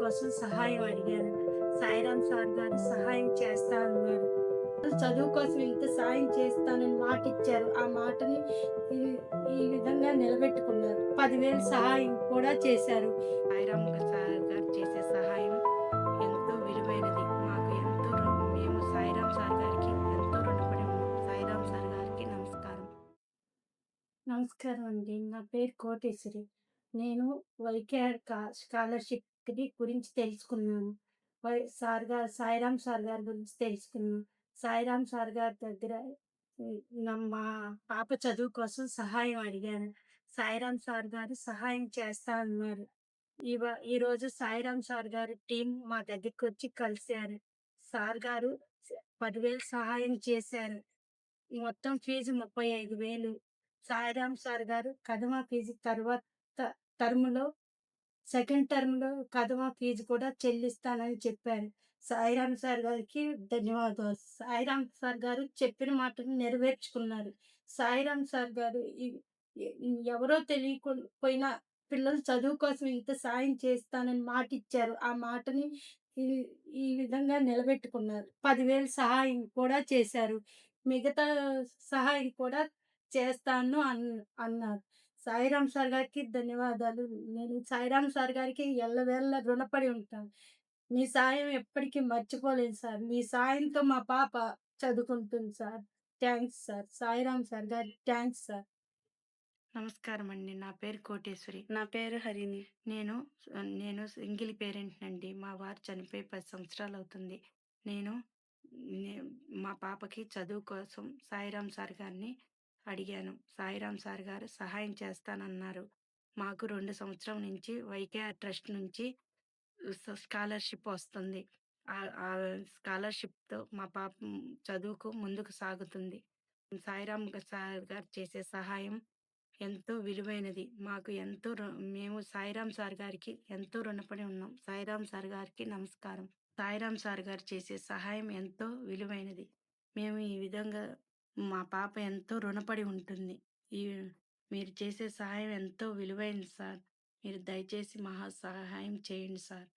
కోసం సహాయం అడిగాను. సాయిరామ్ సార్ గారు సహాయం చేస్తా అన్నారు. చదువు కోసం ఇంత సాయం చేస్తానని మాటిచ్చారు. ఆ మాటని ఈ ఈ విధంగా నిలబెట్టుకున్నారు. 10,000 సహాయం కూడా చేశారు. సాయిరామ్ సార్ గారు చేసే సహాయం ఎంతో విలువైనది. మాకు ఎంతో మేము సాయిరామ్ సార్ గారికి ఎంతో రుణపడి ఉన్నాం. సాయిరామ్ సార్ గారికి నమస్కారం. నమస్కారం అండి. నా పేరు కోటేశ్వరి. నేను వైకేఆర్ స్కాలర్‌షిప్‌కి గురించి తెలుసుకున్నాను. సాయిరామ్ సార్ గారి గురించి తెలుసుకున్నాను. సాయిరామ్ సార్ గారి దగ్గర మా పాప చదువు కోసం సహాయం అడిగాను. సాయిరామ్ సార్ గారు సహాయం చేస్తా అన్నారు. ఈరోజు సాయిరామ్ సార్ గారి టీమ్ మా దగ్గరికొచ్చి కలిసారు. సార్ గారు 10,000 సహాయం చేశారు. మొత్తం ఫీజు 35,000. సాయిరామ్ సార్ గారు కదమ ఫీజు తర్వాత టర్మ్‌లో సెకండ్ టర్మ్‌లో కదమ ఫీజు కూడా చెల్లిస్తానని చెప్పారు. సాయిరామ్ సార్ గారికి ధన్యవాదాలు. సాయిరామ్ సార్ గారు చెప్పిన మాటను నెరవేర్చుకున్నారు. సాయిరామ్ సార్ గారు ఎ ఎవరో పోయినా పిల్లల చదువు కోసం ఇంత సాయం చేస్తానని మాటిచ్చారు. ఆ మాటని ఈ ఈ విధంగా నిలబెట్టుకున్నారు. 10,000 సహాయం కూడా చేశారు. మిగతా సహాయం కూడా చేస్తాను అన్నారు. సాయిరామ్ సార్ గారికి ధన్యవాదాలు. నేను సాయిరామ్ సార్ గారికి ఎల్లవేళలా రుణపడి ఉంటాను. మీ సాయం ఎప్పటికీ మర్చిపోలేను సార్. మీ సాయంతో మా పాప చదువుకుంటుంది sir. Thanks sir. Sairam sir గారికి థాంక్స్ సార్. నమస్కారమండి. నా పేరు కోటేశ్వరి. నా పేరు హరిణి. నేను సింగిల్ పేరెంట్‌నండి. మా వారు చనిపోయి 10 సంవత్సరాలవుతుంది. నేను నే మా పాపకి చదువు కోసం సాయిరామ్ సార్ గారిని అడిగాను. సాయిరామ్ సార్ గారు సహాయం చేస్తానన్నారు. మాకు 2 సంవత్సరం నుంచి వైకేఆర్ ట్రస్ట్ నుంచి స్కాలర్‌షిప్ వస్తుంది. ఆ స్కాలర్‌షిప్‌తో మా పాప చదువుకు ముందుకు సాగుతుంది. సార్ గారు చేసే సహాయం ఎంతో విలువైనది. మాకు ఎంతో మేము సాయిరామ్ సార్ గారికి ఎంతో రుణపడి ఉన్నాం. సాయిరామ్ సార్ గారికి నమస్కారం. సాయిరామ్ సార్ గారు చేసే సహాయం ఎంతో విలువైనది. మేము ఈ విధంగా మా పాప ఎంతో రుణపడి ఉంటుంది. ఈ మీరు చేసే సహాయం ఎంతో విలువైనది సార్. మీరు దయచేసి సహాయం చేయండి సార్.